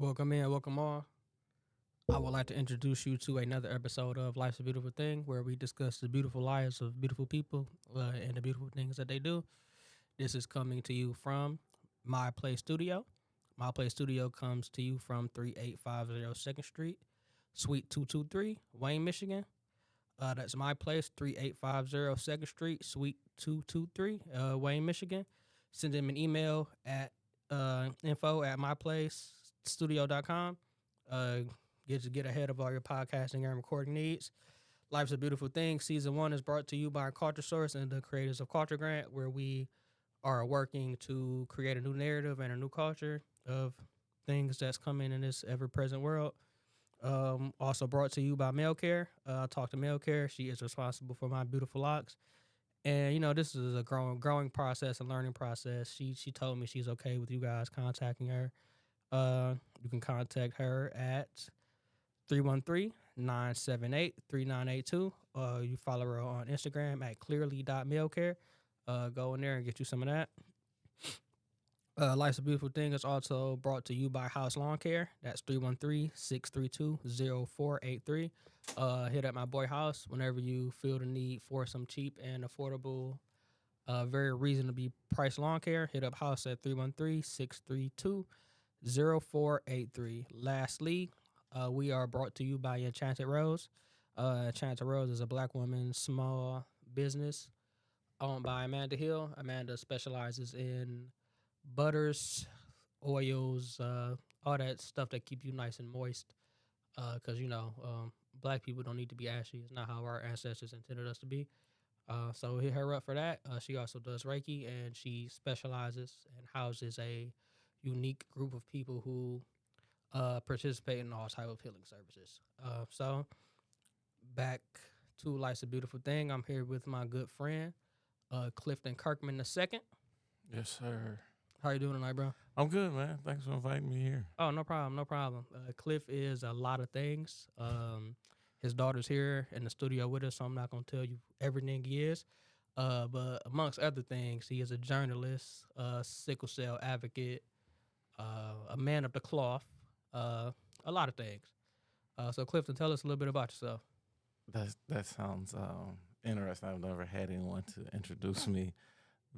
Welcome in, welcome on. I would like to introduce you to another episode of Life's a Beautiful Thing, where we discuss the beautiful lives of beautiful people and the beautiful things that they do. This is coming to you from My Play Studio. My Play Studio comes to you from 3850 2nd Street, Suite 223, Wayne, Michigan. That's my place, 3850 2nd Street, Suite 223, Wayne, Michigan. Send them an email at info at myplacestudio.com. Uh, get ahead of all your podcasting and recording needs. Life's a Beautiful Thing. Season 1 is brought to you by Culture Source and the creators of Culture Grant, where we are working to create a new narrative and a new culture of things that's coming in this ever-present world. Also brought to you by Mail Care. Talk to Mail Care. She is responsible for my beautiful locks. And this is a growing process and learning process. She told me she's okay with you guys contacting her. You can contact her at 313-978-3982. You follow her on Instagram at clearly.mailcare. Go in there and get you some of that. Life's a Beautiful Thing is also brought to you by House Lawn Care. That's 313-632-0483. Hit up my boy House whenever you feel the need for some cheap and affordable, very reasonably priced lawn care. Hit up House at 313-632-0483. Lastly, we are brought to you by Enchanted Rose. Enchanted Rose is a black woman's small business owned by Amanda Hill. Amanda specializes in butters, oils, all that stuff that keep you nice and moist. Because black people don't need to be ashy. It's not how our ancestors intended us to be. So hit her up for that. She also does Reiki, and she specializes and houses a unique group of people who participate in all type of healing services. So back to Life's a Beautiful Thing. I'm here with my good friend, Clifton Kirkman II. Yes, sir. How you doing tonight, bro? I'm good, man. Thanks for inviting me here. Oh, no problem, no problem. Cliff is a lot of things. His daughter's here in the studio with us, so I'm not gonna tell you everything he is. But amongst other things, he is a journalist, sickle cell advocate, a man of the cloth, a lot of things. So Clifton, tell us a little bit about yourself. That sounds interesting. I've never had anyone to introduce me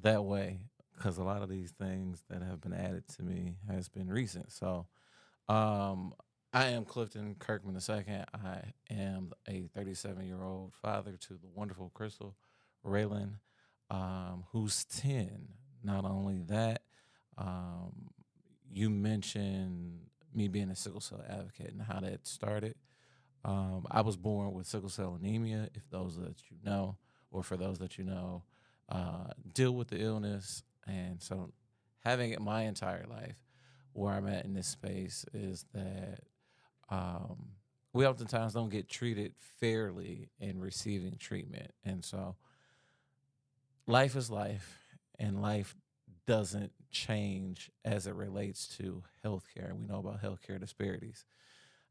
that way because a lot of these things that have been added to me has been recent. So, I am Clifton Kirkman II. I am a 37-year-old father to the wonderful Crystal Raylan, who's 10. Not only that, um, you mentioned me being a sickle cell advocate and how that started. I was born with sickle cell anemia, if those that you know, or for those that you know, deal with the illness. And so having it my entire life, where I'm at in this space is that um, we oftentimes don't get treated fairly in receiving treatment. And so life is life, and life doesn't change as it relates to healthcare. We know about healthcare disparities.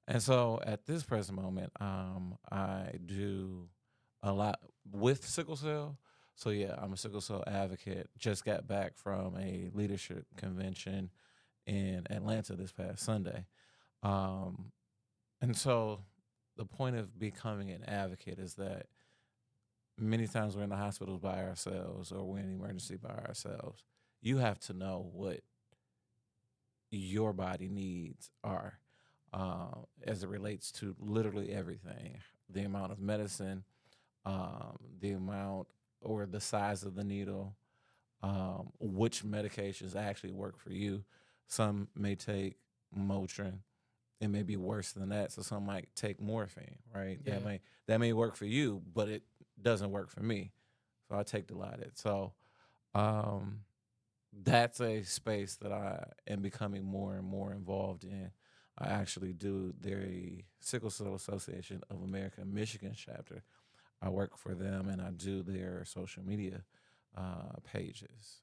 And so at this present moment, I do a lot with sickle cell. So yeah, I'm a sickle cell advocate. Just got back from a leadership convention in Atlanta this past Sunday. Um, and so the point of becoming an advocate is that many times we're in the hospitals by ourselves or we're in emergency by ourselves. You have to know what your body needs are as it relates to literally everything, the amount of medicine, the amount or the size of the needle, which medications actually work for you. Some may take Motrin. It may be worse than that, so some might take morphine, right? Yeah. That may work for you, but it doesn't work for me. So I take Dilaudid. So um, that's a space that I am becoming more and more involved in. I actually do the Sickle Cell Association of America Michigan chapter. I work for them and I do their social media pages.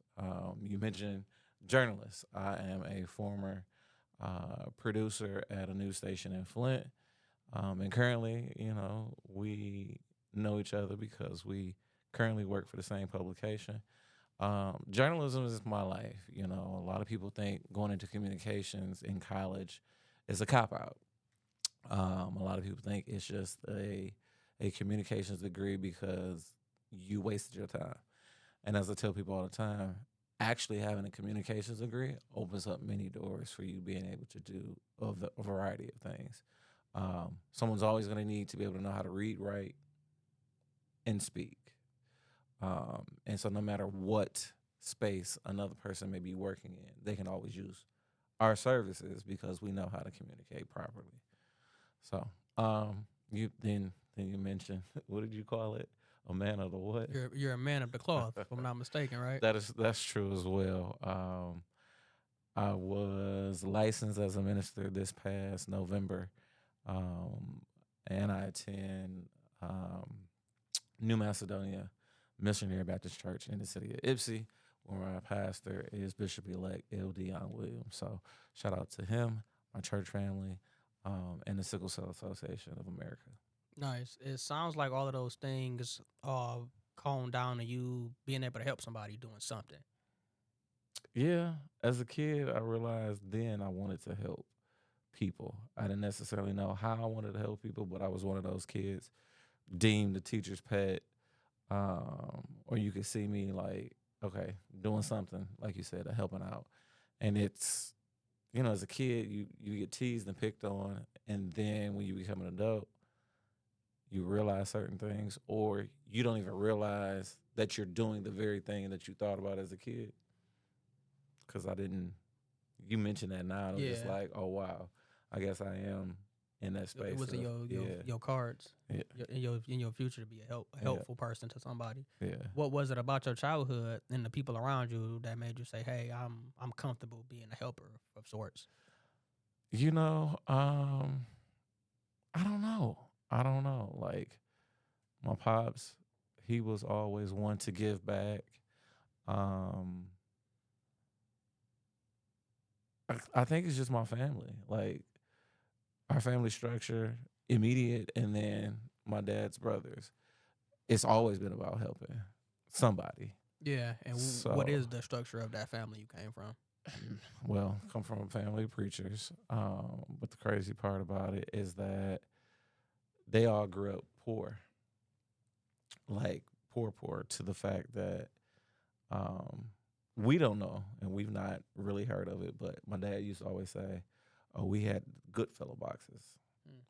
You mentioned journalists. I am a former producer at a news station in Flint. And currently, we know each other because we currently work for the same publication. Journalism is my life. A lot of people think going into communications in college it's a cop out. A lot of people think it's just a communications degree because you wasted your time. And as I tell people all the time, actually having a communications degree opens up many doors for you being able to do a variety of things. Someone's always going to need to be able to know how to read, write, and speak. And so no matter what space another person may be working in, they can always use our services because we know how to communicate properly. So, you mentioned what did you call it? A man of the what? You're a man of the cloth, if I'm not mistaken, right? That's true as well. I was licensed as a minister this past November, um, and I attend New Macedonia Missionary Baptist Church in the city of Ypsi, where my pastor is Bishop Elect L. Dion Williams. So shout out to him, my church family, and the Sickle Cell Association of America. Nice. It sounds like all of those things calm down to you being able to help somebody doing something. Yeah, as a kid, I realized then I wanted to help people. I didn't necessarily know how I wanted to help people, but I was one of those kids deemed the teacher's pet. Or you could see me like, okay, doing something, like you said, helping out. And it's, as a kid, you get teased and picked on. And then when you become an adult, you realize certain things, or you don't even realize that you're doing the very thing that you thought about as a kid. Because I didn't, you mentioned that now, and it was just Yeah. like, oh, wow, I guess I am in that space. It was in your cards. Yeah. In your future to be a helpful person to somebody. Yeah. What was it about your childhood and the people around you that made you say, "Hey, I'm comfortable being a helper of sorts"? I don't know. I don't know. Like my pops, he was always one to give back. Um, I think it's just my family. Like our family structure, immediate, and then my dad's brothers. It's always been about helping somebody. Yeah, and what So, is the structure of that family you came from? well, come from a family of preachers. But the crazy part about it is that they all grew up poor, like poor, to the fact that um, we don't know and we've not really heard of it. But my dad used to always say, "Oh, we had Goodfellow boxes, Mm.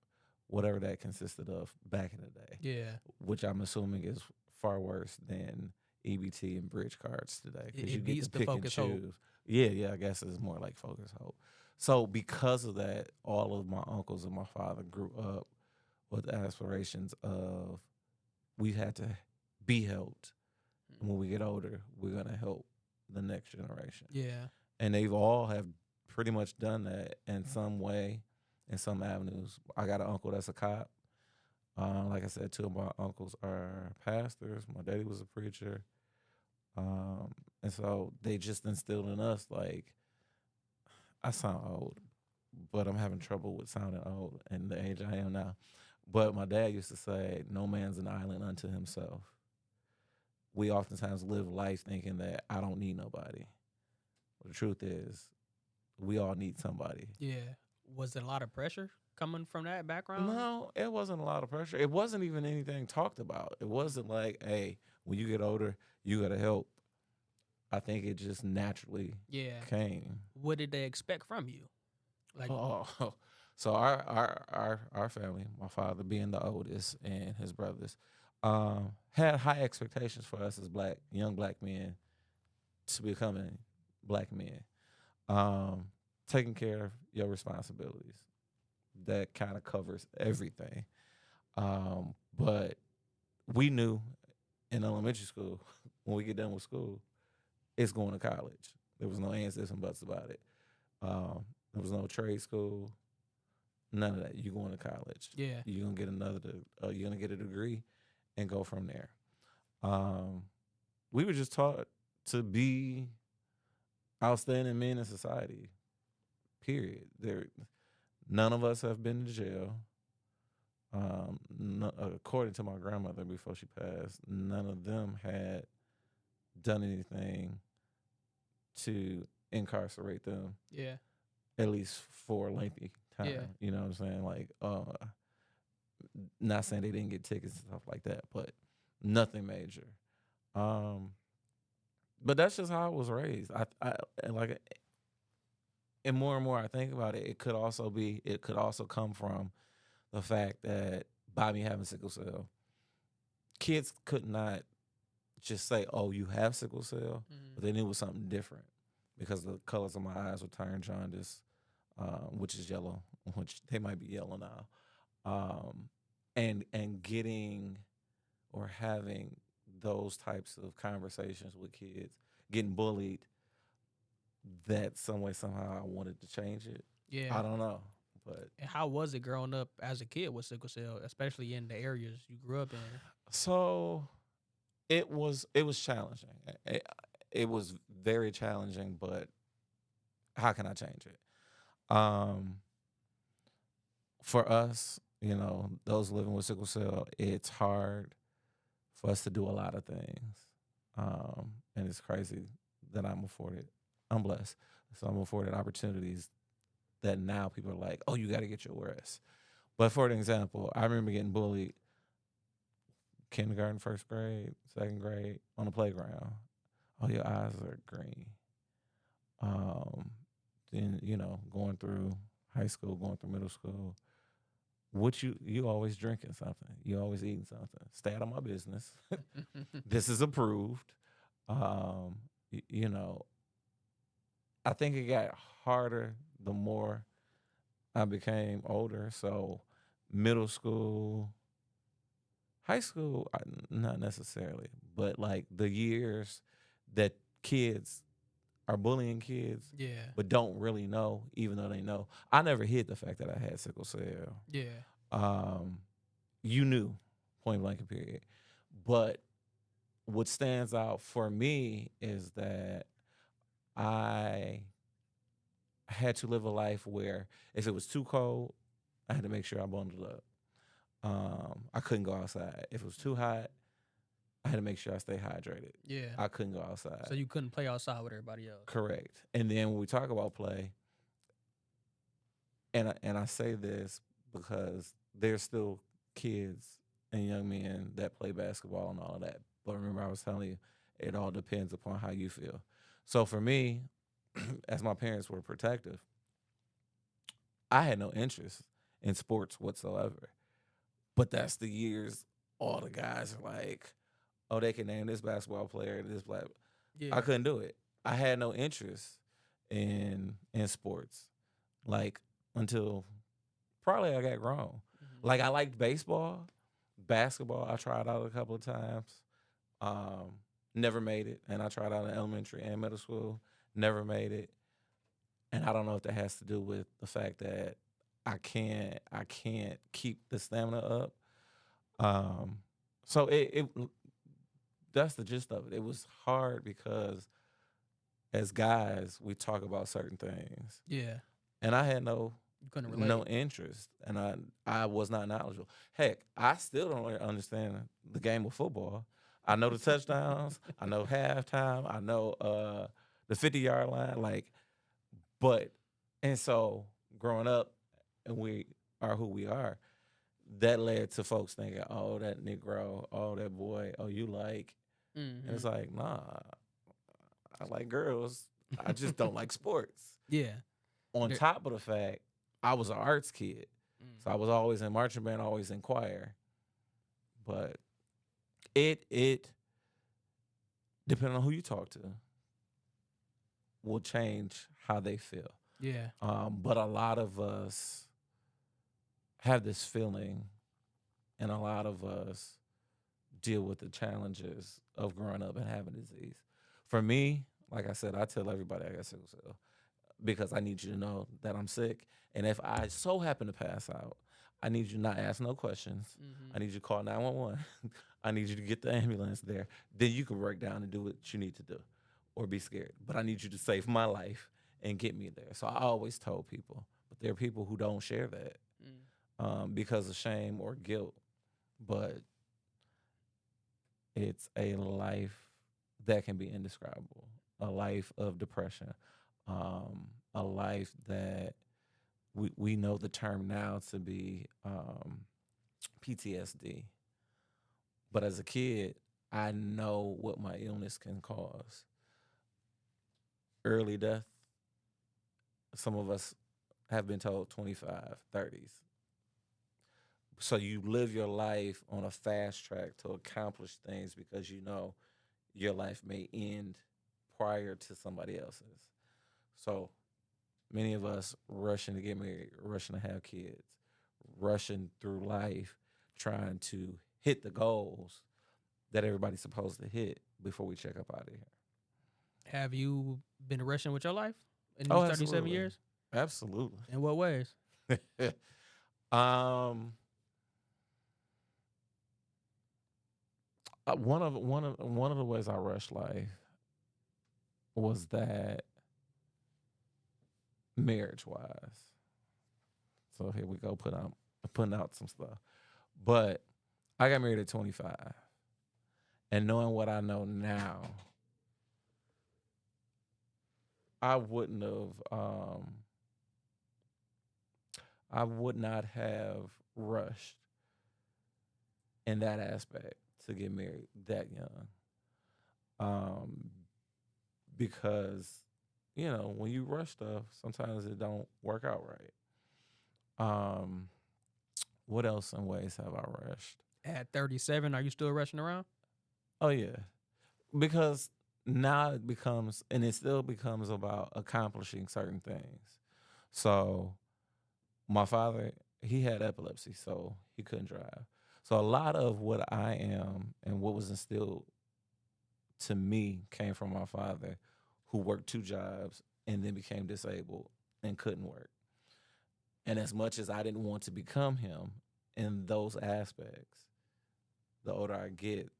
whatever that consisted of back in the day," Yeah, which I'm assuming is far worse than EBT and bridge cards today because you it get beats to the pick and Focus Hope. choose. Yeah, I guess it's more like Focus Hope. So because of that, all of my uncles and my father grew up with aspirations of we had to be helped. And when we get older, we're gonna help the next generation. Yeah, And they've all have pretty much done that in some way, in some avenues. I got an uncle that's a cop. Like I said, two of my uncles are pastors. My daddy was a preacher. And so they just instilled in us like I sound old, but I'm having trouble with sounding old in the age I am now. But my dad used to say, "No man's an island unto himself." We oftentimes live life thinking that I don't need nobody. But the truth is, we all need somebody. yeah. Was it a lot of pressure coming from that background? No, it wasn't a lot of pressure. It wasn't even anything talked about. It wasn't like, hey, when you get older, you got to help. I think it just naturally Yeah. came. What did they expect from you? Like, Oh, so our family, my father being the oldest and his brothers, had high expectations for us as young black men to becoming black men. Um, Taking care of your responsibilities. That kind of covers everything. But we knew in elementary school, when we get done with school, it's going to college. There was no ands, ifs, and buts about it. There was no trade school, none of that. You're going to college. yeah, You're gonna get you're gonna get a degree, and go from there. Um, we were just taught to be outstanding men in society. Period. None of us have been to jail. No, according to my grandmother before she passed, none of them had done anything to incarcerate them, yeah. at least for a lengthy Yeah. time. You know what I'm saying? Like, not saying they didn't get tickets and stuff like that, but nothing major. Um, but that's just how I was raised. And like, and more I think about it, it could also come from the fact that by me having sickle cell, kids could not just say, "Oh, you have sickle cell," but they knew it was something different because the colors of my eyes were turned jaundice, which is yellow, which they might be yellow now, and getting or having those types of conversations with kids, getting bullied, that some way somehow I wanted to change it. Yeah. I don't know, but And how was it growing up as a kid with sickle cell, especially in the areas you grew up in? so it was challenging. It, it was very challenging, but how can I change it? Um, for us, those living with sickle cell, it's hard for us to do a lot of things. And it's crazy that I'm blessed. So I'm afforded opportunities that now people are like, oh, you got to get your rest. But for an example, I remember getting bullied kindergarten, first grade, second grade on the playground. Oh, your eyes are green. Um, then, going through high school, going through middle school, what you always drinking something. You always eating something. Stay out of my business. This is approved. Um, you know, I think it got harder the more I became older. So middle school, high school, not necessarily, but like the years that kids are bullying kids, Yeah. but don't really know, even though they know. I never hid the fact that I had sickle cell. Yeah. Um, you knew, point blank and period. But what stands out for me is that I had to live a life where if it was too cold, I had to make sure I bundled up. I couldn't go outside. If it was too hot, I had to make sure I stay hydrated. Yeah. I couldn't go outside. So you couldn't play outside with everybody else. Correct. And then when we talk about play, and I say this because there's still kids and young men that play basketball and all of that. But remember, I was telling you, it all depends upon how you feel. So for me, as my parents were protective, I had no interest in sports whatsoever. But that's the years all the guys are like, oh, they can name this basketball player, this black. I Yeah. couldn't do it. I had no interest in sports, like until probably I got grown. Like I liked baseball, basketball. I tried out a couple of times. Um, Never made it, and I tried out in elementary and middle school. Never made it, and I don't know if that has to do with the fact that I can't keep the stamina up. Um, so it that's the gist of it. It was hard because as guys we talk about certain things, Yeah. and I had no You couldn't no relate. interest, and I was not knowledgeable. Heck, I still don't really understand the game of football. I know the touchdowns, I know halftime, I know the 50-yard line, like, but and so growing up, and we are who we are. That led to folks thinking, "Oh, that Negro, oh that boy, oh you like," and it's like, nah, I like girls. I just don't like sports. Yeah. On There- top of the fact, I was an arts kid. So I mm. was always in marching band, always in choir. But it depending on who you talk to, will change how they feel. Yeah. But a lot of us have this feeling, and a lot of us deal with the challenges of growing up and having disease. For me, like I said, I tell everybody I got sickle cell because I need you to know that I'm sick. And if I so happen to pass out, I need you to not ask no questions. I need you to call 911. I need you to get the ambulance there. Then you can break down and do what you need to do or be scared. But I need you to save my life and get me there. So I always told people, but there are people who don't share that because of shame or guilt. But it's a life that can be indescribable, a life of depression, a life that we know the term now to be PTSD. But as a kid, I know what my illness can cause. Early death, some of us have been told 25, 30s. So you live your life on a fast track to accomplish things because you know your life may end prior to somebody else's. So many of us rushing to get married, rushing to have kids, rushing through life, trying to hit the goals that everybody's supposed to hit before we check up out of here. Have you been rushing with your life in Oh, these 37 absolutely. years? Absolutely. In what ways? um, one of the ways I rushed life was that marriage wise. So here we go, putting out some stuff. But I got married at 25, and knowing what I know now, I wouldn't have. I would not have rushed in that aspect to get married that young. Um, because when you rush stuff, sometimes it don't work out right. Um, what else in ways have I rushed? At 37, are you still rushing around? Oh yeah, because now it becomes, and it still becomes about accomplishing certain things. So my father, he had epilepsy, so he couldn't drive. So a lot of what I am and what was instilled to me came from my father, who worked two jobs and then became disabled and couldn't work. And as much as I didn't want to become him in those aspects, the older I get,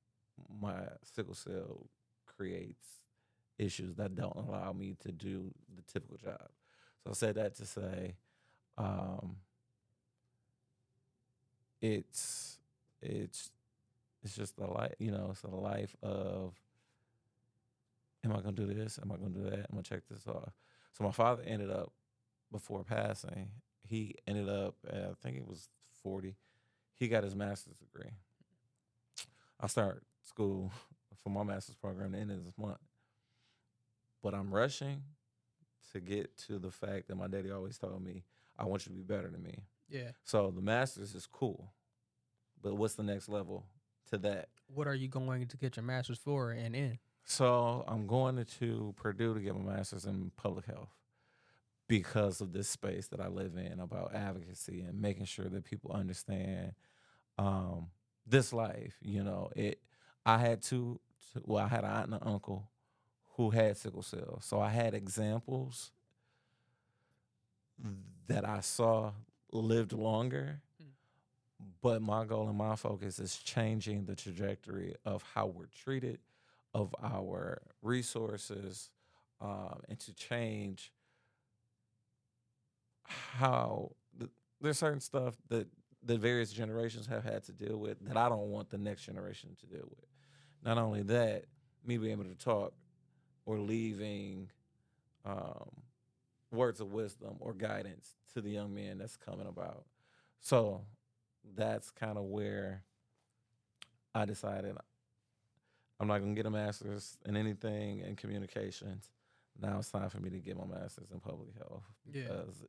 my sickle cell creates issues that don't allow me to do the typical job. So I said that to say, um, it's it's it's just a life, it's a life of, am I gonna do this? Am I gonna do that? I'm gonna check this off. So my father ended up, before passing, he ended up at, I think it was 40. He got his master's degree. I start school for my master's program the end of this month. But I'm rushing to get to the fact that my daddy always told me, I want you to be better than me. Yeah. So the master's is cool. But what's the next level to that? What are you going to get your master's for and in? So I'm going to Purdue to get my master's in public health because of this space that I live in about advocacy and making sure that people understand um, this life. I had I had an aunt and an uncle who had sickle cell. So I had examples that I saw lived longer. But my goal and my focus is changing the trajectory of how we're treated, of our resources, and to change how there's certain stuff that the various generations have had to deal with that I don't want the next generation to deal with. Not only that, me being able to talk or leaving um, words of wisdom or guidance to the young man that's coming about. So that's kind of where I decided I'm not gonna get a master's in anything in communications. Now it's time for me to get my master's in public health Yeah. because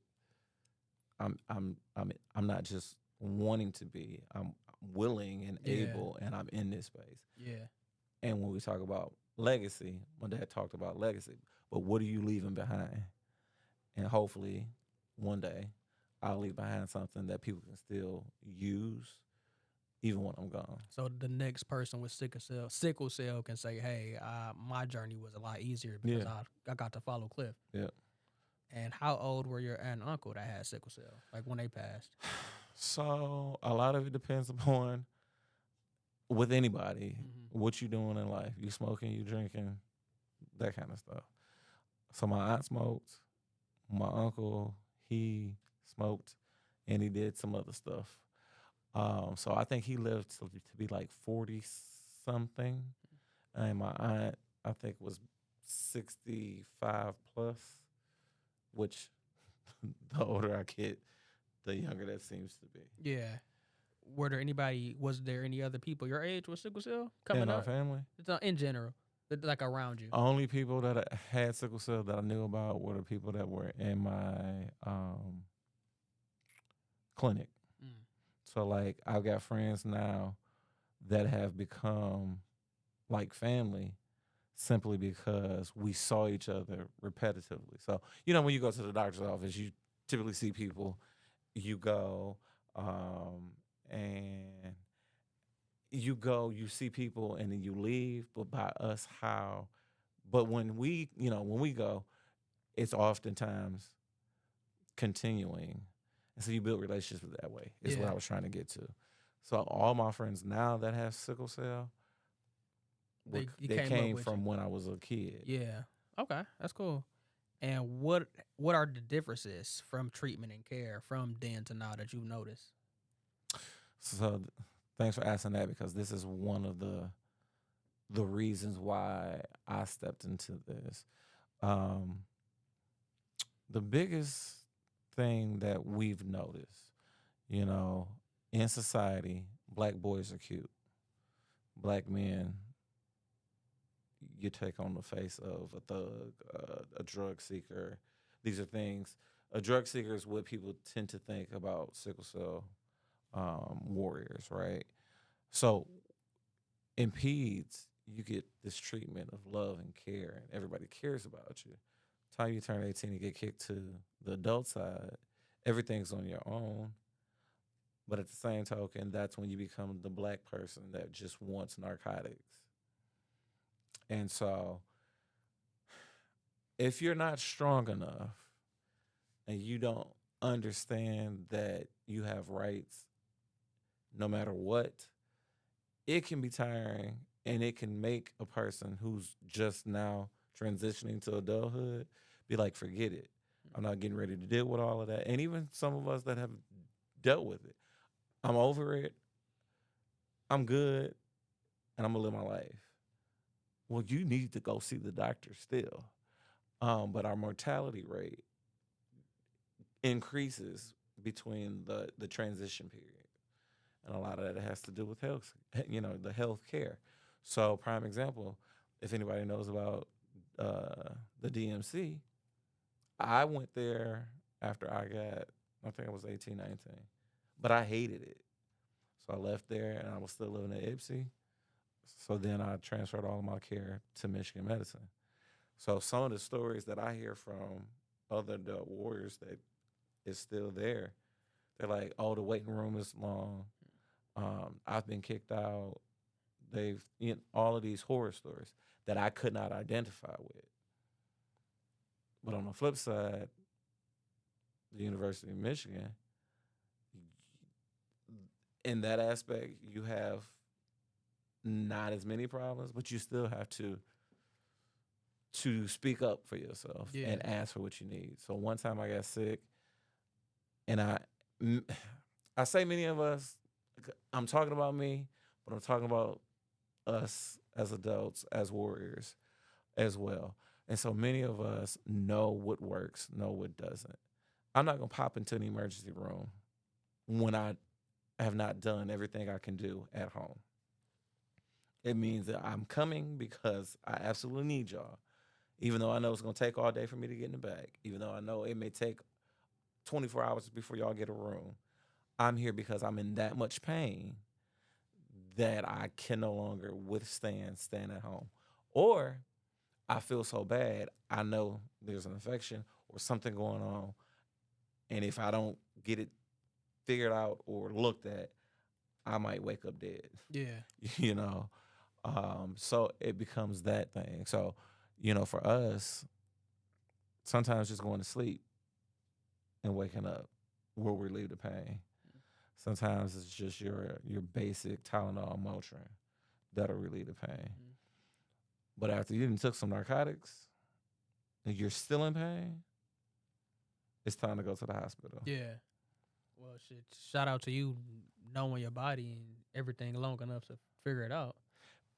I'm not just wanting to be. I'm willing and Yeah. able, and I'm in this space. Yeah. And when we talk about legacy, my dad talked about legacy. But what are you leaving behind? And hopefully, one day, I'll leave behind something that people can still use, even when I'm gone. So the next person with sickle cell can say, "Hey, my journey was a lot easier because Yeah. I got to follow Cliff." Yeah. And how old were your aunt and uncle that had sickle cell? Like when they passed? So a lot of it depends upon, with anybody, Mm-hmm. what you doing in life. You smoking, you drinking, that kind of stuff. So my aunt smoked. My uncle, he smoked, and he did some other stuff. So I think he lived to be like 40 something, and my aunt, I think, was 65 plus, which the older I get, the younger that seems to be. Yeah. Was there any other people your age with sickle cell In coming our up? family, It's not in general, but like around you. only people that had sickle cell that I knew about were the people that were in my clinic. Mm. So like I've got friends now that have become like family simply because we saw each other repetitively. So, when you go to the doctor's office, you typically see people, you go, and you see people and then you leave. But by us, but when we go, it's oftentimes continuing. And so you build relationships that way, is what Yeah. I was trying to get to. So all my friends now that have sickle cell, You they came up came with you. from when I was a kid. Yeah. Okay, that's cool. And what are the differences from treatment and care from then to now that you've noticed? So thanks for asking that, because this is one of the reasons why I stepped into this. Um, the biggest thing that we've noticed, you know, in society, black boys are cute. Black men, you take on the face of a thug, a drug seeker. These are things. A drug seeker is what people tend to think about sickle cell warriors, right? So in peds, you get this treatment of love and care, and everybody cares about you. Time you turn 18 and get kicked to the adult side, everything's on your own. But at the same token, that's when you become the black person that just wants narcotics. And so, if you're not strong enough and you don't understand that you have rights no matter what, it can be tiring, and it can make a person who's just now transitioning to adulthood be like, forget it. I'm not getting ready to deal with all of that. And even some of us that have dealt with it, I'm over it. I'm good, and I'm gonna live my life. Well, you need to go see the doctor still. But our mortality rate increases between the transition period. And a lot of that has to do with health, the health care. So, prime example, if anybody knows about the DMC, I went there after I think I was 18, 19, but I hated it. So I left there and I was still living at Ipsy. So then I transferred all of my care to Michigan Medicine. So some of the stories that I hear from other adult warriors that is still there, they're like, "Oh, the waiting room is long. I've been kicked out." All of these horror stories that I could not identify with. But on the flip side, the University of Michigan, in that aspect, you have not as many problems, but you still have to speak up for yourself Yeah. and ask for what you need. So one time I got sick, and I say many of us, I'm talking about me, but I'm talking about us as adults, as warriors as well. And so many of us know what works, know what doesn't. I'm not going to pop into an emergency room when I have not done everything I can do at home. It means that I'm coming because I absolutely need y'all. Even though I know it's going to take all day for me to get in the bag, even though I know it may take 24 hours before y'all get a room, I'm here because I'm in that much pain that I can no longer withstand staying at home. Or I feel so bad, I know there's an infection or something going on. And if I don't get it figured out or looked at, I might wake up dead, Yeah. you know? So it becomes that thing. So, for us, sometimes just going to sleep and waking up will relieve the pain. Sometimes it's just your basic Tylenol and Motrin that'll relieve the pain. Mhm. But after you took some narcotics and you're still in pain, it's time to go to the hospital. Yeah. Well, shit. Shout out to you knowing your body and everything long enough to figure it out.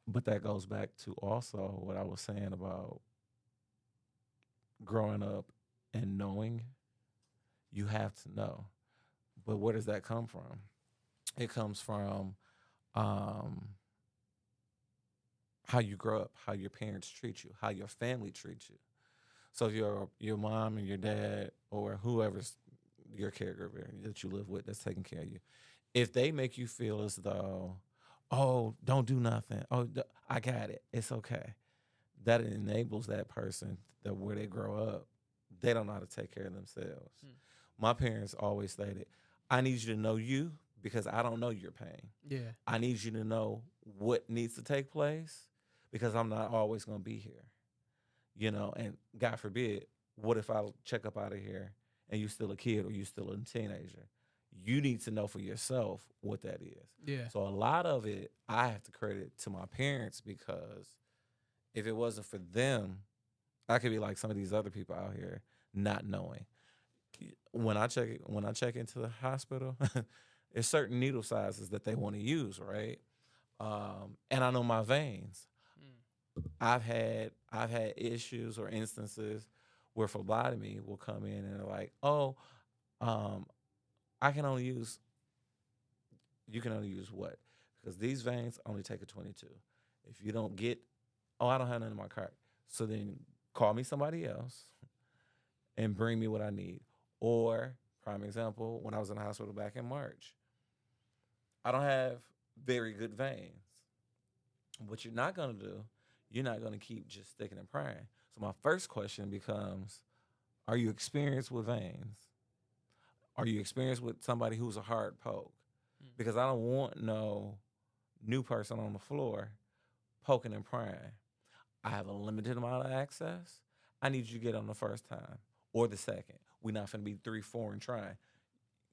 But that goes back to also what I was saying about growing up and knowing. You have to know. But where does that come from? It comes from um, how you grow up, how your parents treat you, how your family treats you. So if your mom and your dad or whoever's your caregiver that you live with that's taking care of you, if they make you feel as though, oh, don't do nothing, oh, I got it, it's okay, that enables that person that where they grow up, they don't know how to take care of themselves. Hmm. My parents always stated, I need you to know you because I don't know your pain. Yeah. I need you to know what needs to take place because I'm not always going to be here. And God forbid, what if I check up out of here and you still a kid or you still a teenager? You need to know for yourself what that is. Yeah. So a lot of it I have to credit to my parents because if it wasn't for them, I could be like some of these other people out here not knowing. When I check into the hospital, there's certain needle sizes that they want to use, right? And I know my veins. Mm. I've had issues or instances where phlebotomy will come in and they're like, oh, um, I can only use you can only use what? Because these veins only take a 22. If you don't get, oh, I don't have none in my cart. So then call me somebody else and bring me what I need. Or, prime example, when I was in the hospital back in March, I don't have very good veins. What you're not going to do, you're not going to keep just sticking and prying. So my first question becomes, are you experienced with veins? Are you experienced with somebody who's a hard poke? Mm. Because I don't want no new person on the floor poking and prying. I have a limited amount of access. I need you to get on the first time or the second. We're not going to be 3, 4 and trying.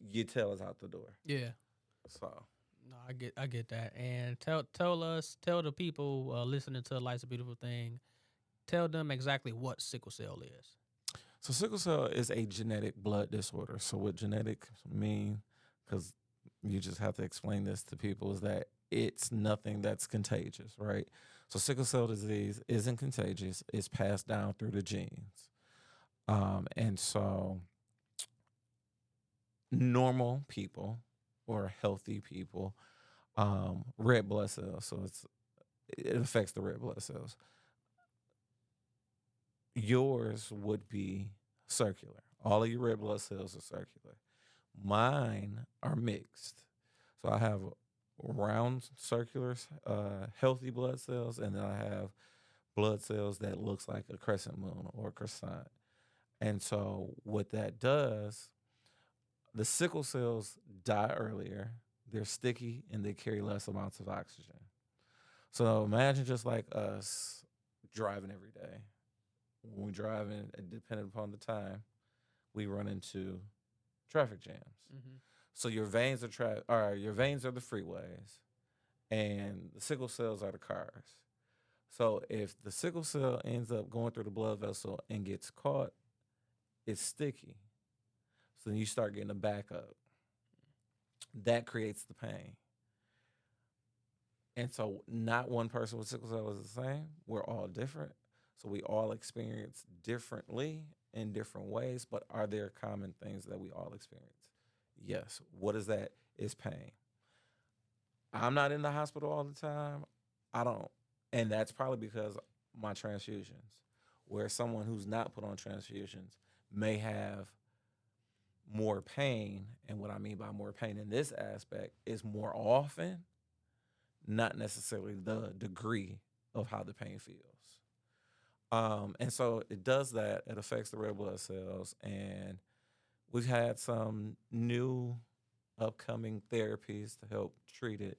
Your tail is out the door. Yeah. So No, I get that. And tell the people listening to Life's a Beautiful Thing, tell them exactly what sickle cell is. So sickle cell is a genetic blood disorder. So what genetic mean? Because you just have to explain this to people is that it's nothing that's contagious, right? So sickle cell disease isn't contagious. It's passed down through the genes. And so normal people or healthy people, red blood cells. So it affects the red blood cells. Yours would be circular. All of your red blood cells are circular. Mine are mixed. So I have round circular healthy blood cells, and then I have blood cells that looks like a crescent moon or a croissant. And so what that does, the sickle cells die earlier. They're sticky and they carry less amounts of oxygen. So imagine just like us driving every day. When we're driving, depending upon the time, we run into traffic jams. Mm-hmm. So your veins are your veins are the freeways, and the sickle cells are the cars. So if the sickle cell ends up going through the blood vessel and gets caught, it's sticky. So then you start getting a backup. That creates the pain. And so not one person with sickle cell is the same. We're all different. So we all experience differently in different ways, but are there common things that we all experience? Yes. What is that? Is pain. I'm not in the hospital all the time. I don't. And that's probably because my transfusions, where someone who's not put on transfusions may have more pain. And what I mean by more pain in this aspect is more often, not necessarily the degree of how the pain feels. And so it does that. It affects the red blood cells. And we've had some new upcoming therapies to help treat it.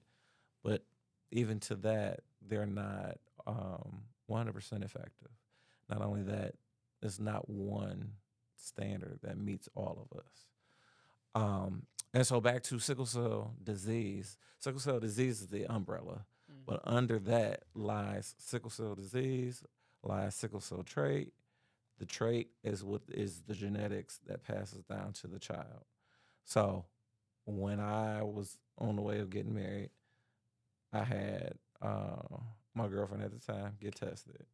But even to that, they're not 100% effective. Not only that, there's not one standard that meets all of us. And so back to sickle cell disease. Sickle cell disease is the umbrella, Mm. but under that lies sickle cell disease, lies sickle cell trait. The trait is what is the genetics that passes down to the child. So when I was on the way of getting married, I had my girlfriend at the time get tested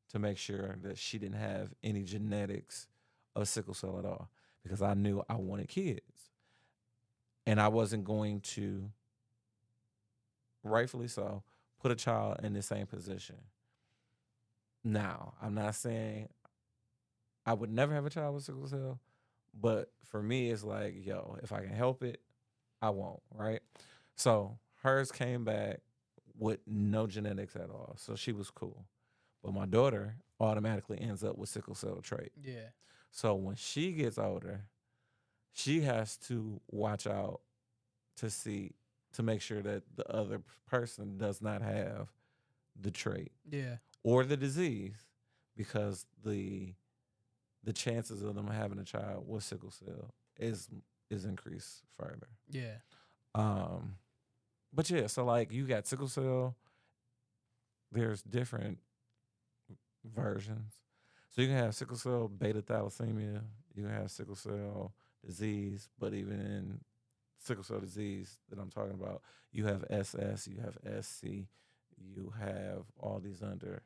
to make sure that she didn't have any genetics of sickle cell at all. because I knew I wanted kids. And I wasn't going to, rightfully so, put a child in the same position. Now, I'm not saying I would never have a child with sickle cell, but for me, it's like, yo, if I can help it, I won't, right? So hers came back with no genetics at all. So she was cool. But my daughter automatically ends up with sickle cell trait. Yeah. So when she gets older, she has to watch out to see, to make sure that the other person does not have the trait Yeah. or the disease, because the chances of them having a child with sickle cell is increased further. Yeah. Um, but yeah, so like you got sickle cell. There's different versions. So you can have sickle cell beta thalassemia. You can have sickle cell disease, but even in sickle cell disease that I'm talking about, you have SS, you have SC, you have all these under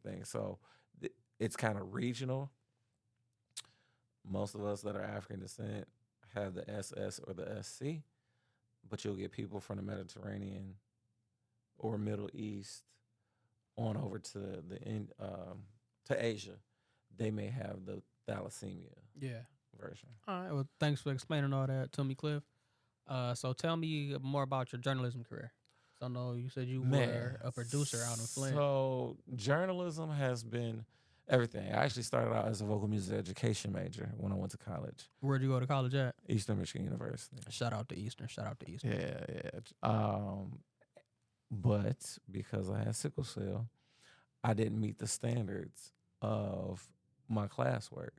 things. So it's kind of regional. Most of us that are African descent have the SS or the SC, but you'll get people from the Mediterranean or Middle East on over to to Asia. They may have the thalassemia Yeah. version. All right. Well, thanks for explaining all that to me, Cliff. So tell me more about your journalism career. So I know you said you Man, were a producer out in Flint. so journalism has been everything. I actually started out as a vocal music education major when I went to college, Where'd you go to college at? Eastern Michigan University. Shout out to Eastern. Shout out to Eastern. Yeah, yeah. But because I had sickle cell, I didn't meet the standards of my classwork.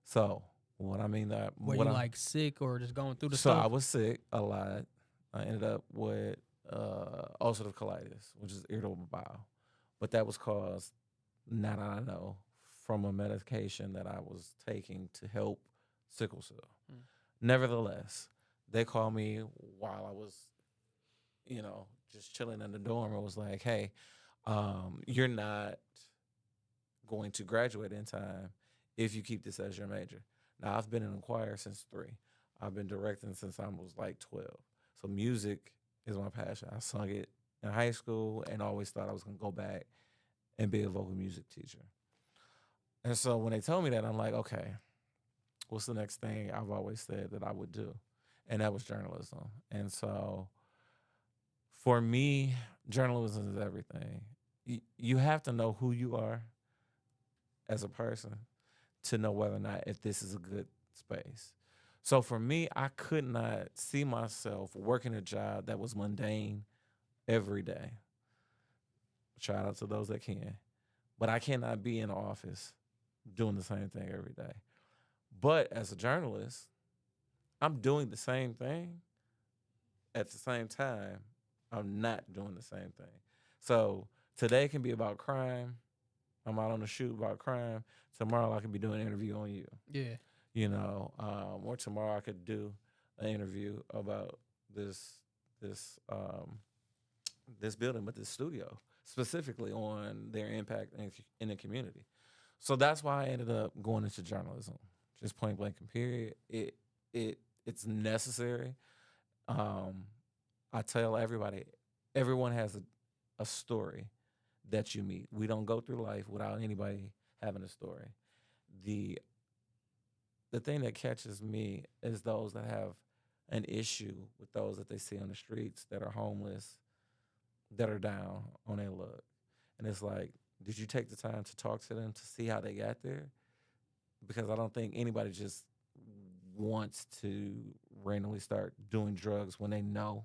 So what I mean that Were you like sick or just going through the so stuff? I was sick a lot. I ended up with ulcerative colitis, which is irritable bowel, but that was caused, now that I know, from a medication that I was taking to help sickle cell. Mm. Nevertheless, they called me while I was, just chilling in the dorm. It was like, hey, you're not going to graduate in time if you keep this as your major. Now, I've been in a choir since 3. I've been directing since I was like 12. So music is my passion. I sung it in high school and always thought I was going to go back and be a vocal music teacher. And so when they told me that, I'm like, okay, what's the next thing I've always said that I would do? And that was journalism. And so for me, journalism is everything. You have to know who you are as a person to know whether or not if this is a good space. So for me, I could not see myself working a job that was mundane every day. Shout out to those that can. But I cannot be in the office doing the same thing every day. But as a journalist, I'm doing the same thing. At the same time, I'm not doing the same thing. So today can be about crime. I'm out on a shoot about crime. Tomorrow I could be doing an interview on you. Yeah. Or tomorrow I could do an interview about this this building, but this studio specifically on their impact in the community. So that's why I ended up going into journalism, just point blank and period. It's necessary. I tell everybody, everyone has a story that you meet. We don't go through life without anybody having a story. The the thing that catches me is those that have an issue with those that they see on the streets that are homeless, that are down on their luck. And it's like, did you take the time to talk to them to see how they got there? Because I don't think anybody just wants to randomly start doing drugs when they know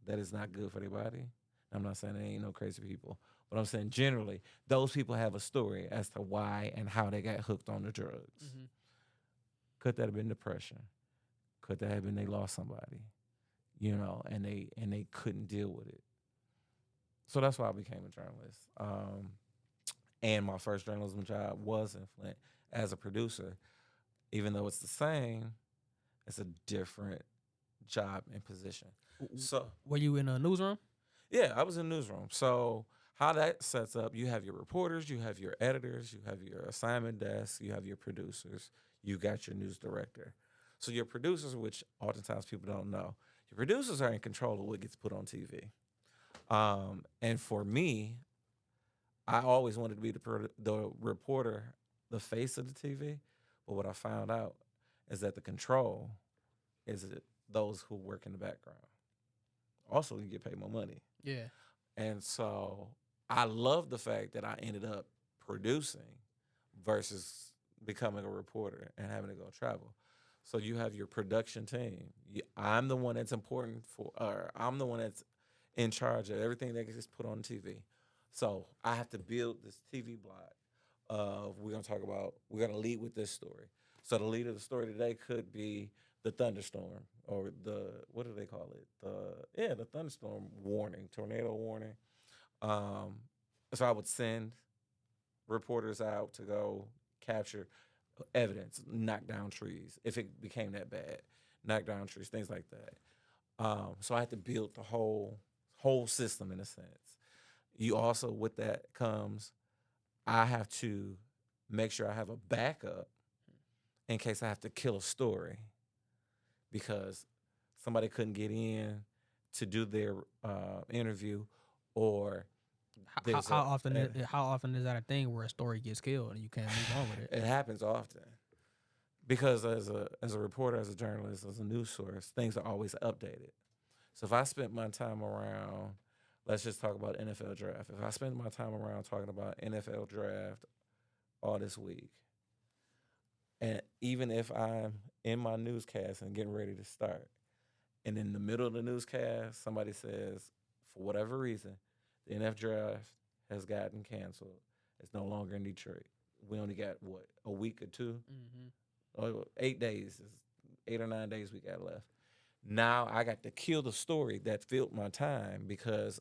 that it's not good for their body. I'm not saying there ain't no crazy people, but I'm saying generally, those people have a story as to why and how they got hooked on the drugs. Mm-hmm. Could that have been depression? Could that have been they lost somebody, and they couldn't deal with it? So that's why I became a journalist. And my first journalism job was in Flint as a producer. Even though it's the same, it's a different job and position. So were you in a newsroom? yeah, I was in the newsroom. So How that sets up, you have your reporters, you have your editors, you have your assignment desk, you have your producers, you got your news director. So your producers, which oftentimes people don't know, your producers are in control of what gets put on TV. And for me, I always wanted to be the reporter, the face of the TV. But what I found out is that the control is those who work in the background. Also, you get paid more money. Yeah. And so I love the fact that I ended up producing versus becoming a reporter and having to go travel. So you have your production team. I'm the one that's important for, or I'm the one that's in charge of everything that gets put on TV. So I have to build this TV block of we're gonna lead with this story. So the lead of the story today could be the thunderstorm or what do they call it? The thunderstorm warning, tornado warning. Um, so I would send reporters out to go capture evidence, knock down trees if it became that bad, knock down trees, things like that. So I had to build the whole system in a sense. You also with that comes I have to make sure I have a backup in case I have to kill a story because somebody couldn't get in to do their interview or there's How often is that a thing where a story gets killed and you can't move on with it? it happens often because as a reporter, as a journalist, as a news source, things are always updated. So if I spent my time around, let's just talk about NFL draft. If I spend my time around talking about NFL draft all this week, and even if I'm in my newscast and getting ready to start, and in the middle of the newscast, somebody says, for whatever reason, the NFL draft has gotten canceled. It's no longer in Detroit. We only got what, a week or 2, or 8 days, 8 or 9 days we got left. Now I got to kill the story that filled my time because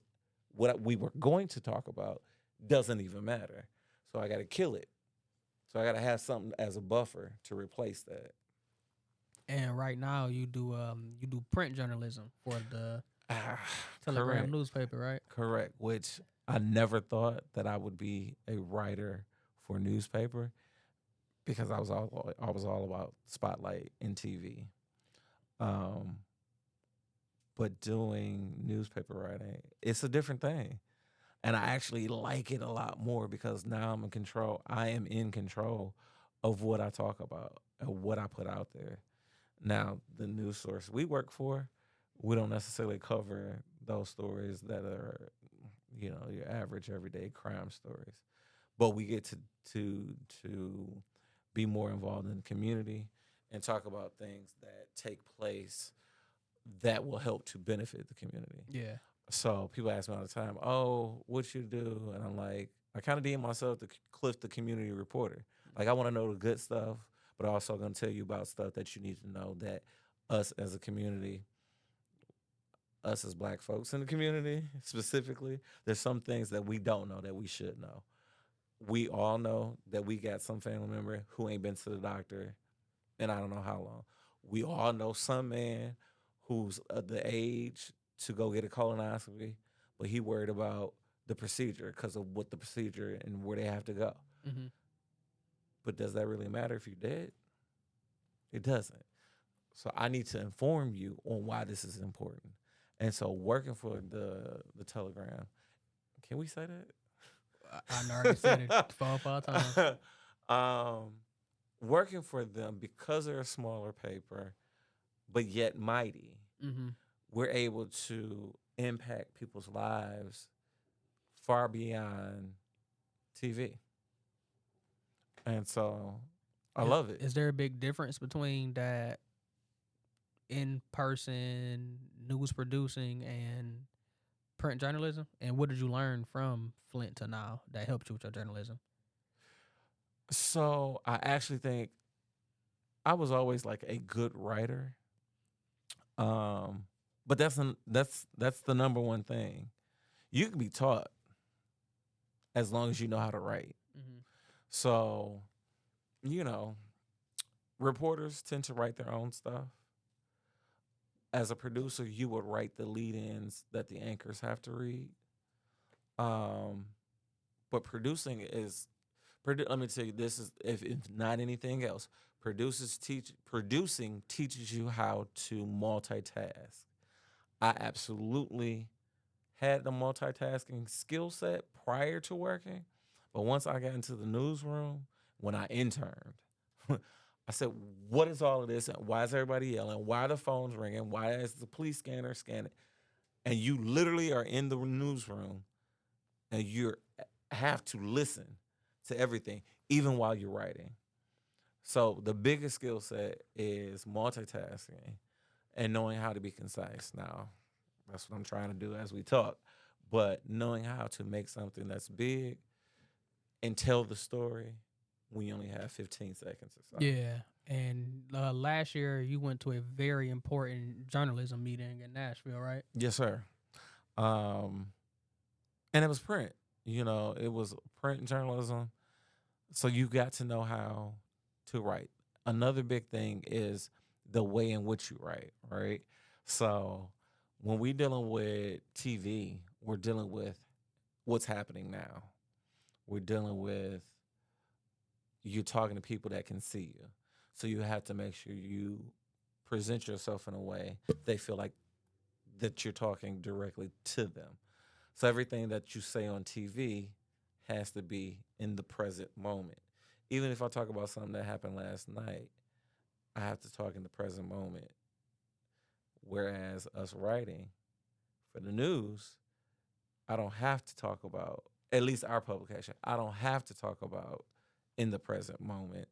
what we were going to talk about doesn't even matter. So I got to kill it. So I got to have something as a buffer to replace that. And right now you do print journalism for the Ah, Telegram correct, newspaper, right? correct. Which I never thought that I would be a writer for a newspaper because I was all about spotlight and TV. Um, but doing newspaper writing, it's a different thing. And I actually like it a lot more because now I'm in control. I am in control of what I talk about and what I put out there. Now, the news source we work for, we don't necessarily cover those stories that are, your average everyday crime stories. But we get to to be more involved in the community and talk about things that take place that will help to benefit the community. Yeah. So people ask me all the time, "Oh, what you do?" And I'm like, I kind of deem myself the Cliff, the community reporter. Like I want to know the good stuff, but I'm also going to tell you about stuff that you need to know that us as a community, us as Black folks in the community specifically, there's some things that we don't know that we should know. We all know that we got some family member who ain't been to the doctor and I don't know how long. We all know some man who's the age to go get a colonoscopy, but he worried about the procedure because of what the procedure and where they have to go. Mm-hmm. But does that really matter if you're dead? It doesn't. So I need to inform you on why this is important. And so working for the Telegram, can we say I already said it that? 4 or 5 times. um, working for them because they're a smaller paper, but yet mighty, Mm-hmm. we're able to impact people's lives far beyond TV. And so I love it. Is there a big difference between that in person news producing and print journalism? And what did you learn from Flint to now that helped you with your journalism? So I actually think I was always like a good writer. Um, but that's the number one thing. You can be taught as long as you know how to write. Mm-hmm. So, you know, reporters tend to write their own stuff. As a producer, you would write the lead ins that the anchors have to read. Um, but producing is, let me tell you, this is if not anything else, producing teaches you how to multitask. I absolutely had the multitasking skill set prior to working, but once I got into the newsroom, when I interned, I said, "What is all of this? Why is everybody yelling? Why are the phones ringing? Why is the police scanner scanning?" And you literally are in the newsroom, and you have to listen to everything, even while you're writing. So the biggest skill set is multitasking and knowing how to be concise. Now, that's what I'm trying to do as we talk. But knowing how to make something that's big and tell the story when you only have 15 seconds or so. Yeah. And last year you went to a very important journalism meeting in Nashville, right? Yes, sir. Um, and it was print. It was print journalism. So you got to know how to write. Another big thing is the way in which you write, right? So when we're dealing with TV, we're dealing with what's happening now. We're dealing with you talking to people that can see you. So you have to make sure you present yourself in a way they feel like that you're talking directly to them. So everything that you say on TV has to be in the present moment. Even if I talk about something that happened last night, I have to talk in the present moment. Whereas us writing for the news, I don't have to talk about, at least our publication, I don't have to talk about in the present moment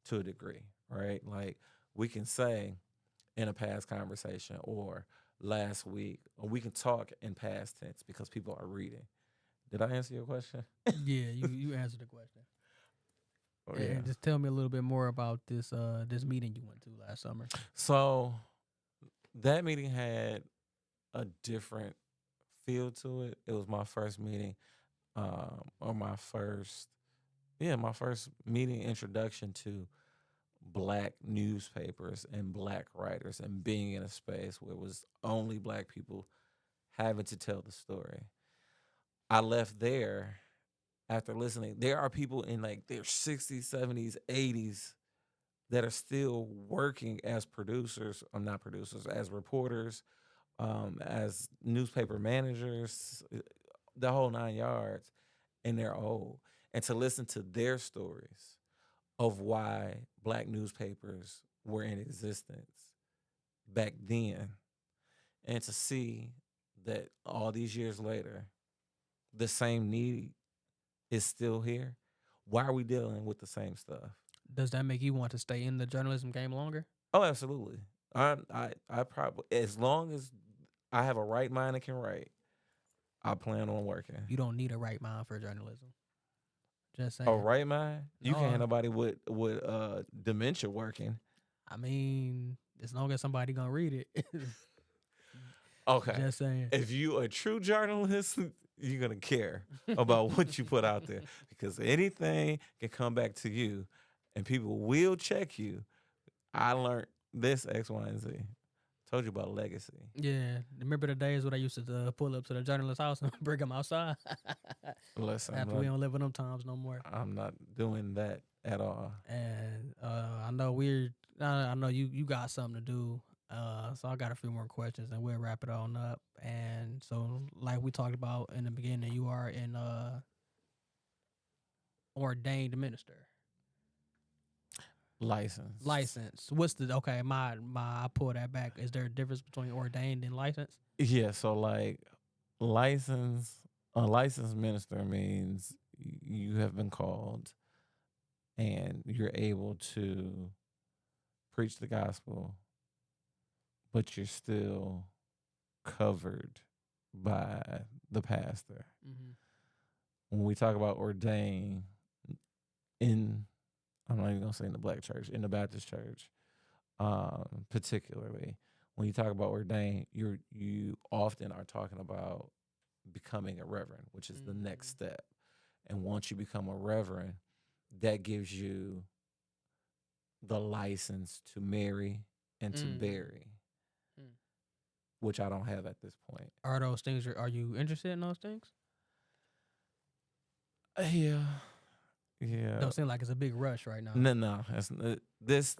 to a degree, right? Like we can say in a past conversation or last week, or we can talk in past tense because people are reading. Did I answer your question? Yeah, you answered the question. Oh yeah. And just tell me a little bit more about this meeting you went to last summer. So that meeting had a different feel to it. It was my first meeting, or my first meeting introduction to black newspapers and black writers and being in a space where it was only black people having to tell the story. I left there after listening. There are people in like their 60s, 70s, 80s that are still working as producers, or not producers, as reporters, as newspaper managers, the whole 9 yards, and they're old. And to listen to their stories of why black newspapers were in existence back then, and to see that all these years later, the same need is still here. Why are we dealing with the same stuff? Does that make you want to stay in the journalism game longer? Oh, absolutely. I probably, as long as I have a right mind and can write, I plan on working. You don't need a right mind for journalism. Just A saying. right mind? You can't have No, nobody with dementia working. I mean, as long as somebody gonna read it. Okay. Just saying. If you a true journalist, you're gonna care about what you put out there because anything can come back to you, and people will check you. I learned this X, Y, and Z. Told you about legacy. Yeah, remember the days when I used to pull up to the journalist's house and bring them outside? Listen, After we don't live in them times no more. I'm not doing that at all. And I know I know you got something to do. So I got a few more questions and we'll wrap it on up. And so, like we talked about in the beginning, you are an ordained minister. License. License. What's the okay? I pull that back. Is there a difference between ordained and license? Yeah, so like license, a licensed minister means you have been called and you're able to preach the gospel, but you're still covered by the pastor. Mm-hmm. When we talk about ordained in, I'm not even gonna say in the black church, in the Baptist church, particularly, when you talk about ordained, you often are talking about becoming a reverend, which is the next step. And once you become a reverend, that gives you the license to marry and to bury, which I don't have at this point. Are those things? Are you interested in those things? Yeah, yeah. Don't seem like it's a big rush right now. No, no. This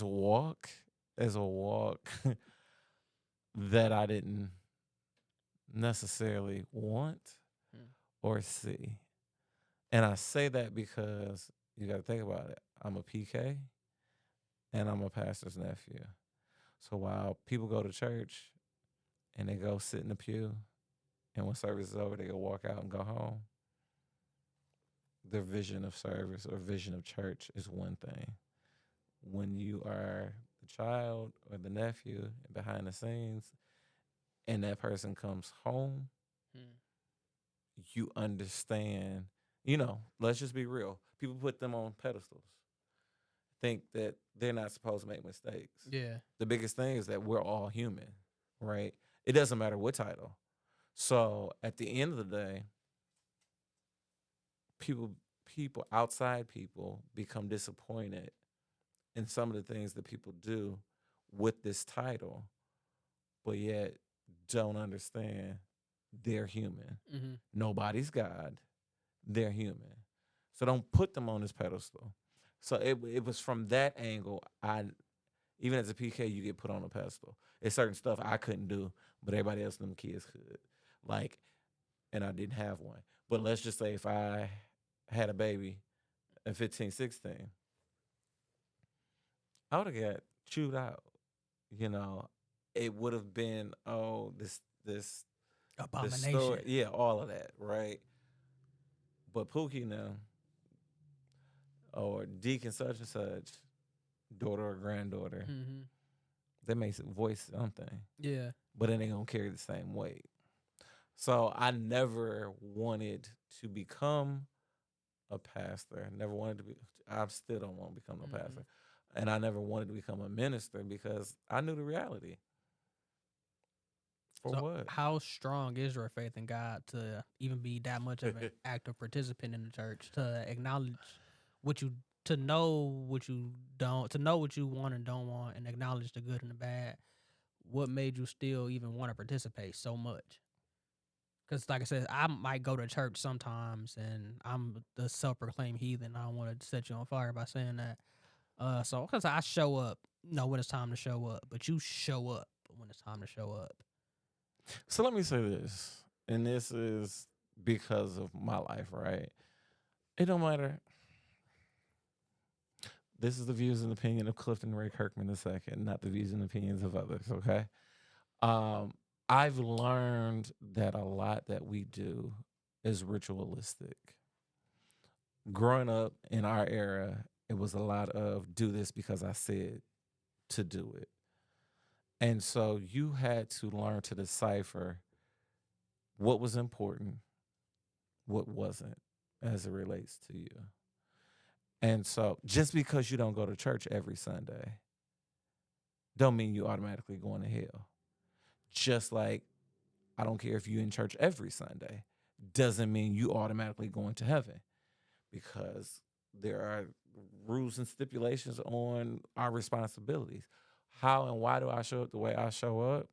walk is a walk that I didn't necessarily want Mm. or see. And I say that because you got to think about it. I'm a PK and I'm a pastor's nephew. So while people go to church and they go sit in the pew, and when service is over, they go walk out and go home, their vision of service or vision of church is one thing. When you are the child or the nephew behind the scenes and that person comes home, Mm. you understand, you know, let's just be real. People put them on pedestals, think that they're not supposed to make mistakes. Yeah. The biggest thing is that we're all human, right? It doesn't matter what title. So at the end of the day, people outside people become disappointed in some of the things that people do with this title, but yet don't understand they're human. Mm-hmm. Nobody's God. They're human. So don't put them on this pedestal. So it was from that angle. I even as a PK, you get put on a pedestal. It's certain stuff I couldn't do, but everybody else, them kids could. Like, and I didn't have one. But let's just say if I had a baby at 15, 16, I would have got chewed out. You know, it would have been, oh, this story. Abomination. Yeah, all of that, right? But Pookie now, or Deacon such and such, daughter or granddaughter, Mm-hmm. they may voice something, Yeah. but it ain't gonna carry the same weight. So I never wanted to become a pastor. Never wanted to be. I still don't want to become no Mm-hmm. pastor, and I never wanted to become a minister because I knew the reality. For So, what? how strong is your faith in God to even be that much of an active participant in the church, to acknowledge what you, to know what you don't, to know what you want and don't want, and acknowledge the good and the bad? What made you still even want to participate so much? Because, like I said, I might go to church sometimes, and I'm the self-proclaimed heathen. I don't want to set you on fire by saying that. So because I show up, when it's time to show up, but you show up when it's time to show up. So let me say this, and this is because of my life, right? It don't matter. This is the views and opinion of Clifton Ray Kirkman II, not the views and opinions of others. Okay. Um, I've learned that a lot that we do is ritualistic. Growing up in our era, it was a lot of do this because I said to do it. And so you had to learn to decipher what was important, what wasn't, as it relates to you. And so just because you don't go to church every Sunday, don't mean you automatically going to hell. Just like I don't care if you're in church every Sunday, doesn't mean you automatically going to heaven, because there are rules and stipulations on our responsibilities. How and why do I show up the way I show up?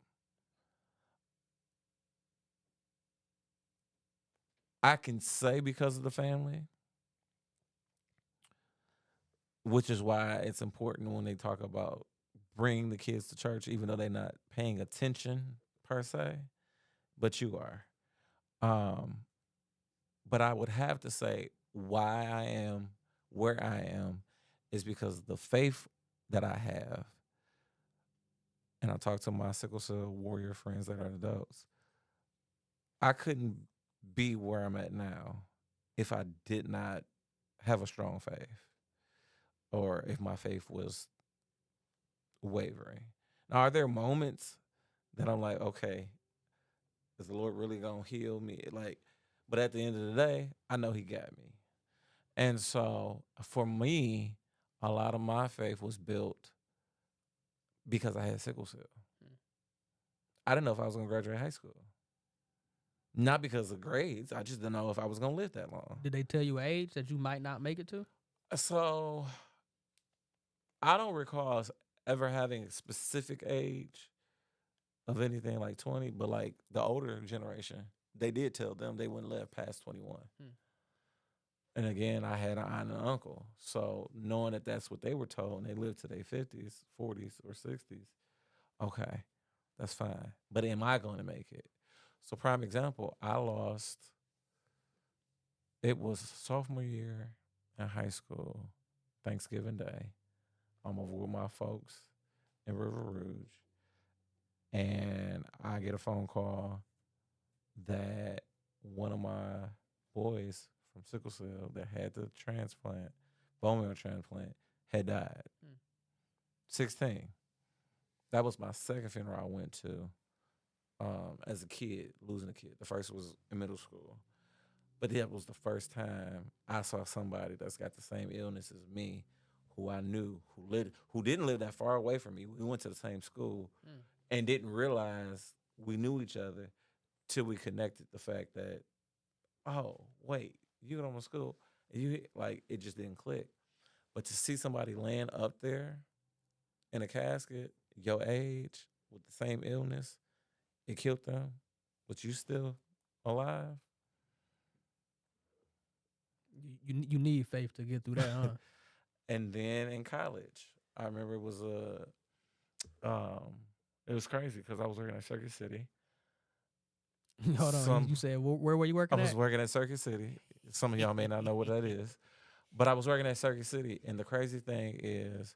I can say because of the family, which is why it's important when they talk about bringing the kids to church, even though they're not paying attention per se, but you are. Um, but I would have to say why I am where I am is because of the faith that I have. And I talk to my sickle cell warrior friends that are adults. I couldn't be where I'm at now if I did not have a strong faith or if my faith was wavering. Now, are there moments that I'm like, okay, is the Lord really gonna heal me? Like, but at the end of the day, I know He got me. And so for me, a lot of my faith was built because I had sickle cell. Mm. I didn't know if I was gonna graduate high school. Not because of grades. I just didn't know if I was gonna live that long. Did they tell you age that you might not make it to? So I don't recall ever having a specific age of anything like 20, but like the older generation, they did tell them they wouldn't live past 21. Hmm. And again, I had an aunt and uncle. So knowing that that's what they were told and they lived to their 50s, 40s, or 60s, okay, that's fine. But am I going to make it? So, prime example, I lost, it was sophomore year in high school, Thanksgiving Day. I'm over with my folks in River Rouge. And I get a phone call that one of my boys from Sickle Cell that had the transplant, bone marrow transplant, had died. Mm. 16. That was my second funeral I went to as a kid, losing a kid. The first was in middle school. But that was the first time I saw somebody that's got the same illness as me, who I knew, who didn't live that far away from me. We went to the same school Mm. and didn't realize we knew each other till we connected the fact that, oh, wait, you go to my school. And you like it just didn't click. But to see somebody laying up there in a casket, your age, with the same illness, it killed them, but you still alive. You need faith to get through that, huh? And then in college, I remember um, it was crazy because I was working at Circuit City. Hold on, Some you said where were you I working was at? working at Circuit City. Some of y'all may not know what that is, but I was working at Circuit City, and the crazy thing is,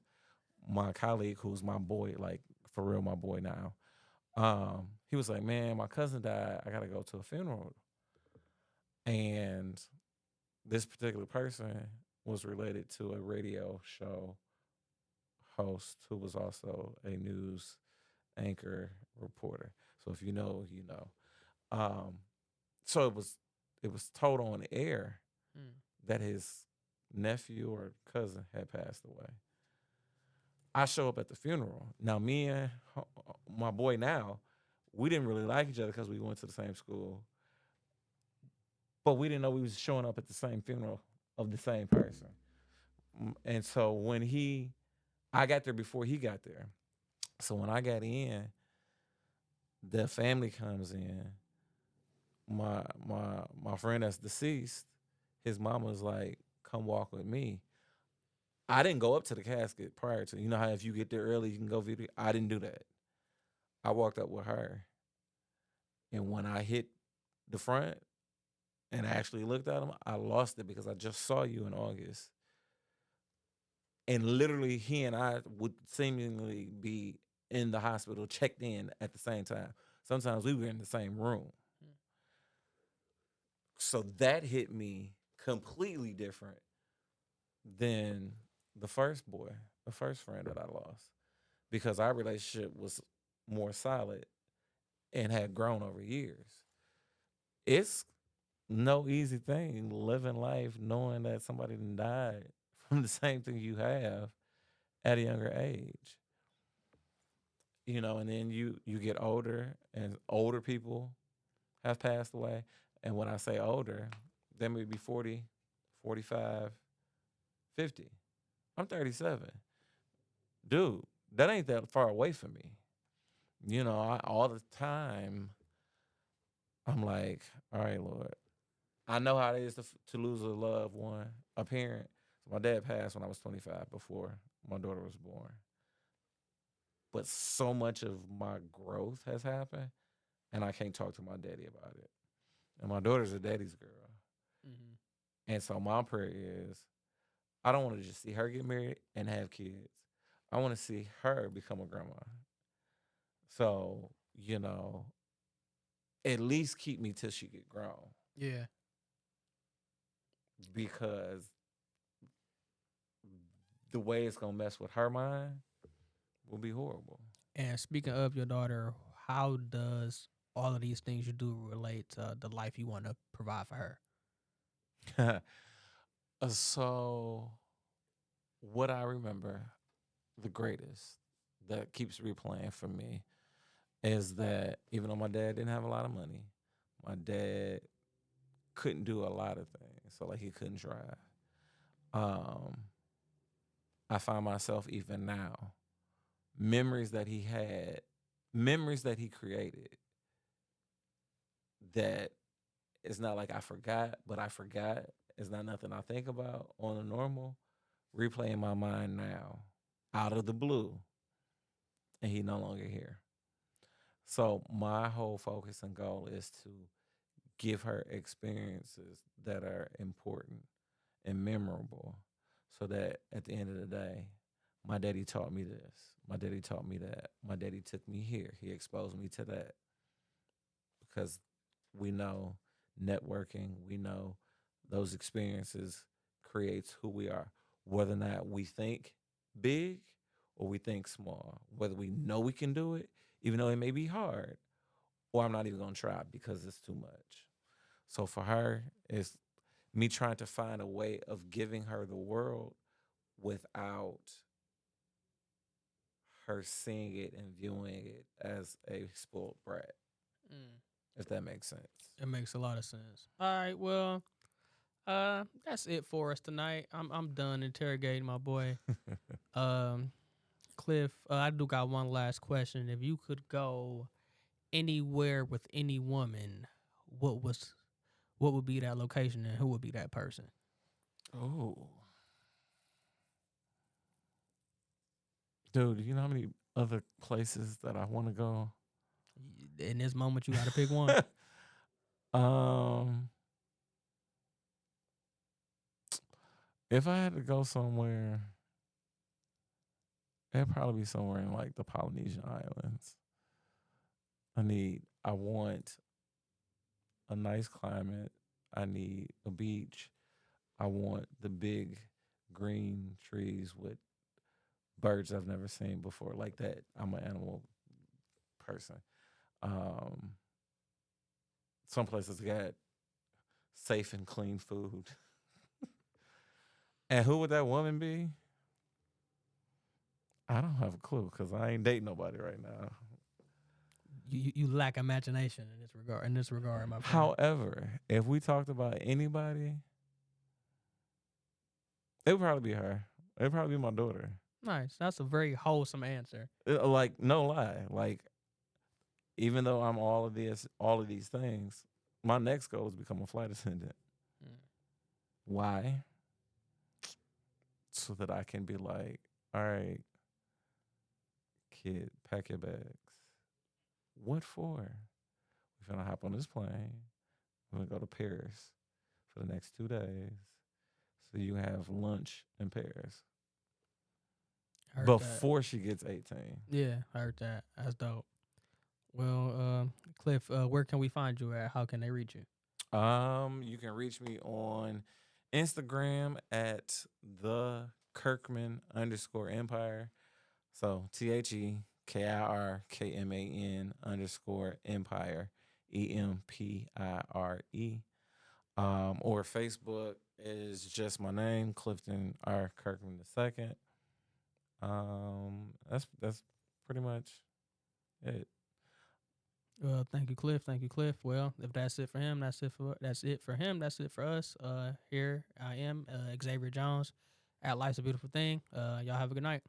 my colleague, who's my boy, like for real, my boy now, he was like, "Man, my cousin died. I gotta go to a funeral," and this particular person was related to a radio show host who was also a news anchor reporter. So if you know, you know. Um, so it was told on air Mm. that his nephew or cousin had passed away. I show up at the funeral. Now me and my boy now, we didn't really like each other because we went to the same school, but we didn't know we was showing up at the same funeral of the same person. And so I got there before he got there. So when I got in, the family comes in. My friend that's deceased, his mama was like, "Come walk with me." I didn't go up to the casket prior to. You know how if you get there early, you can go view the. I didn't do that. I walked up with her, and when I hit the front and actually looked at him, I lost it because I just saw you in August, and literally he and I would seemingly be in the hospital, checked in at the same time. Sometimes we were in the same room. Mm. So that hit me completely different than the first boy, the first friend that I lost, because our relationship was more solid and had grown over years. It's no easy thing living life knowing that somebody done died from the same thing you have at a younger age. And then you get older and older people have passed away. And when I say older, they may be 40, 45, 50. I'm 37. Dude, that ain't that far away from me. All the time, I'm like, all right, Lord. I know how it is to lose a loved one, a parent. So my dad passed when I was 25 before my daughter was born. But so much of my growth has happened, and I can't talk to my daddy about it. And my daughter's a daddy's girl. Hmm. And so my prayer is I don't want to just see her get married and have kids. I want to see her become a grandma. So, at least keep me till she get grown Yeah. because the way it's gonna mess with her mind will be horrible. And speaking of your daughter, how does all of these things you do relate to the life you want to provide for her? So, what I remember the greatest that keeps replaying for me is that even though my dad didn't have a lot of money, my dad couldn't do a lot of things. So, like, he couldn't drive. Um, I find myself even now, memories that he had, memories that he created that it's not like I forgot, but I forgot. It's not nothing I think about on a normal. Replay in my mind now, out of the blue, and he no longer here. So my whole focus and goal is to give her experiences that are important and memorable, so that at the end of the day, my daddy taught me this. My daddy taught me that. My daddy took me here. He exposed me to that. Because we know networking, we know those experiences creates who we are, whether or not we think big or we think small, whether we know we can do it, even though it may be hard, or I'm not even going to try because it's too much. So for her, it's me trying to find a way of giving her the world without her seeing it and viewing it as a spoiled brat, Mm. if that makes sense. It makes a lot of sense. All right, well, that's it for us tonight. I'm done interrogating my boy. Cliff, I do got one last question. If you could go anywhere with any woman, what would be that location and who would be that person? Oh, dude, you know how many other places that I want to go? In this moment, you got to pick one. um, if I had to go somewhere, it'd probably be somewhere in like the Polynesian Islands. I want a nice climate. I need a beach. I want the big green trees with birds I've never seen before, like that. I'm an animal person. Um, some places got safe and clean food. And who would that woman be? I don't have a clue because I ain't dating nobody right now. You lack imagination in this regard. My friend. However, if we talked about anybody, it would probably be her. It would probably be my daughter. Nice. That's a very wholesome answer. Like no lie, like even though I'm all of these things, my next goal is become a flight attendant. Mm. Why? So that I can be like, all right, kid, pack your bags. What for? We're gonna hop on this plane. We're gonna go to Paris for the next 2 days. So you have lunch in Paris Heard before she gets 18. that. Yeah, I heard that. That's dope. Well, Cliff, where can we find you at? How can they reach you? You can reach me on Instagram at the Kirkman _empire. So TheKirkman _empire EMPIRE. Or Facebook is just my name, Clifton R. Kirkman II. That's pretty much it. Well, thank you, Cliff. Thank you, Cliff. Well, if that's it for him, that's it for him. That's it for us. Here I am, Xavier Jones, at Life's a Beautiful Thing. Y'all have a good night.